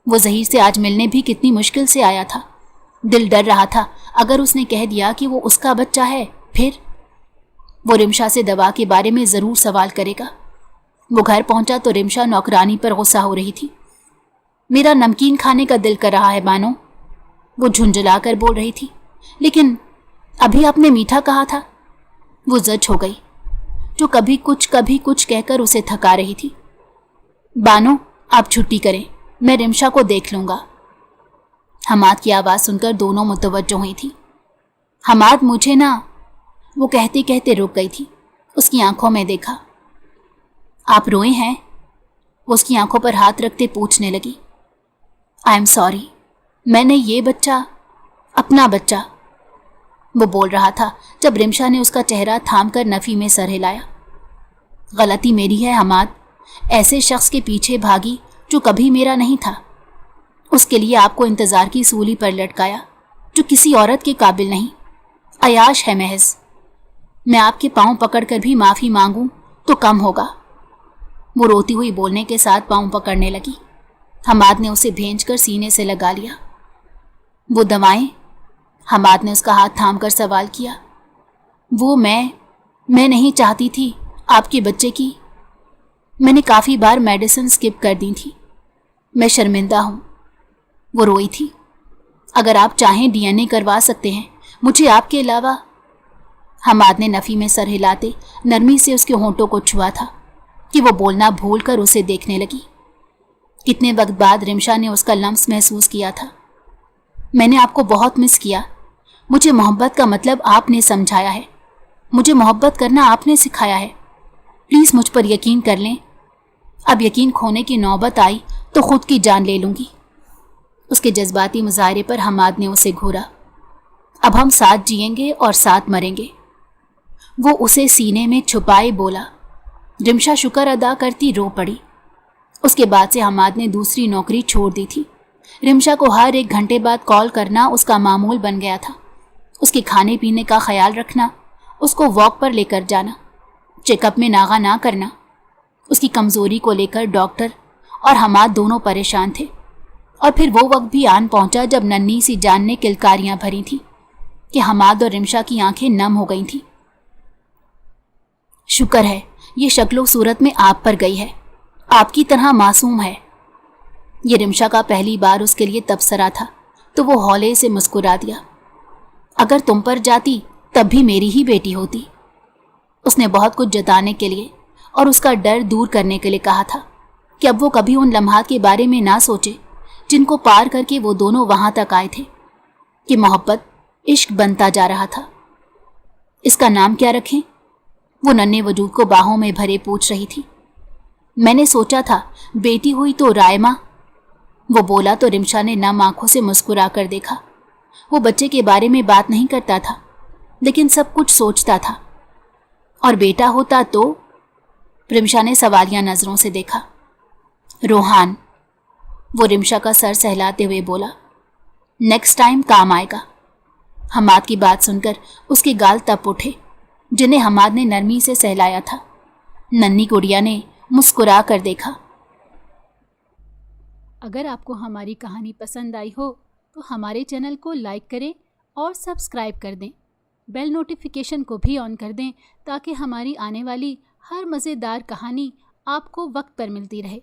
वो ज़हीर से आज मिलने भी कितनी मुश्किल से आया था। दिल डर रहा था, अगर उसने कह दिया कि वो उसका बच्चा है फिर। वो रिमशा से दवा के बारे में ज़रूर सवाल करेगा। वो घर पहुंचा तो रिमशा नौकरानी पर गुस्सा हो रही थी। मेरा नमकीन खाने का दिल कर रहा है बानो, वो झुंझला कर बोल रही थी। लेकिन अभी आपने मीठा कहा था। वो जज हो गई, जो कभी कुछ कहकर उसे थका रही थी। बानो, आप छुट्टी करें, मैं रिमशा को देख लूंगा। हमाद की आवाज़ सुनकर दोनों मुतवज्जो हुई थी। हमाद, मुझे ना, वो कहते कहते रुक गई थी। उसकी आंखों में देखा। आप रोए हैं? वो उसकी आंखों पर हाथ रखते पूछने लगी। आई एम सॉरी, मैंने ये बच्चा, अपना बच्चा, वो बोल रहा था जब रिमशा ने उसका चेहरा थामकर नफ़ी में सर हिलाया। गलती मेरी है हमाद, ऐसे शख्स के पीछे भागी जो कभी मेरा नहीं था। उसके लिए आपको इंतज़ार की सूली पर लटकाया, जो किसी औरत के काबिल नहीं, अयाश है महज। मैं आपके पाँव पकड़कर भी माफ़ी मांगूं तो कम होगा। वो रोती हुई बोलने के साथ पाँव पकड़ने लगी। हमाद ने उसे भेंचकर सीने से लगा लिया। वो दवाएं? हमाद ने उसका हाथ थामकर सवाल किया। वो मैं नहीं चाहती थी आपके बच्चे की। मैंने काफ़ी बार मेडिसिन स्किप कर दी थी। मैं शर्मिंदा हूँ। वो रोई थी। अगर आप चाहें डीएनए करवा सकते हैं, मुझे आपके अलावा। हमाद ने नफ़ी में सर हिलाते नरमी से उसके होंठों को छुआ था कि वो बोलना भूलकर उसे देखने लगी। कितने वक्त बाद रिमशा ने उसका लम्स महसूस किया था। मैंने आपको बहुत मिस किया। मुझे मोहब्बत का मतलब आपने समझाया है। मुझे मोहब्बत करना आपने सिखाया है। प्लीज़ मुझ पर यकीन कर लें। अब यकीन खोने की नौबत आई तो खुद की जान ले लूँगी। उसके जज्बाती मुजाहरे पर हमाद ने उसे घूरा। अब हम साथ जिएंगे और साथ मरेंगे। वो उसे सीने में छुपाए बोला। रिमशा शुक्र अदा करती रो पड़ी। उसके बाद से हमाद ने दूसरी नौकरी छोड़ दी थी। रिमशा को हर 1 घंटे बाद कॉल करना उसका मामूल बन गया था। उसके खाने पीने का ख्याल रखना, उसको वॉक पर लेकर जाना, चेकअप में नागा ना करना। उसकी कमज़ोरी को लेकर डॉक्टर और हमाद दोनों परेशान थे। और फिर वो वक्त भी आन पहुंचा जब नन्ही सी जान ने किलकारियां भरी थी कि हमाद और रिमशा की आंखें नम हो गई थीं। शुक्र है ये शक्लो सूरत में आप पर गई है, आपकी तरह मासूम है। ये रिमशा का पहली बार उसके लिए तबसरा था, तो वो हौले से मुस्कुरा दिया। अगर तुम पर जाती तब भी मेरी ही बेटी होती। उसने बहुत कुछ जताने के लिए और उसका डर दूर करने के लिए कहा था कि अब वो कभी उन लम्हात के बारे में ना सोचे जिनको पार करके वो दोनों वहां तक आए थे, कि मोहब्बत इश्क बनता जा रहा था। इसका नाम क्या रखें? वो नन्हे वजूद को बाहों में भरे पूछ रही थी। मैंने सोचा था बेटी हुई तो रायमा, वो बोला तो रिमशा ने नम आंखों से मुस्कुरा कर देखा। वो बच्चे के बारे में बात नहीं करता था, लेकिन सब कुछ सोचता था। और बेटा होता तो? रिमशा ने सवालिया नजरों से देखा। रोहान, वो रिमशा का सर सहलाते हुए बोला। नेक्स्ट टाइम काम आएगा। हमाद की बात सुनकर उसके गाल तप उठे, जिन्हें हमाद ने नरमी से सहलाया था। नन्ही गुड़िया ने मुस्कुरा कर देखा। अगर आपको हमारी कहानी पसंद आई हो तो हमारे चैनल को लाइक करें और सब्सक्राइब कर दें। बेल नोटिफिकेशन को भी ऑन कर दें ताकि हमारी आने वाली हर मज़ेदार कहानी आपको वक्त पर मिलती रहे।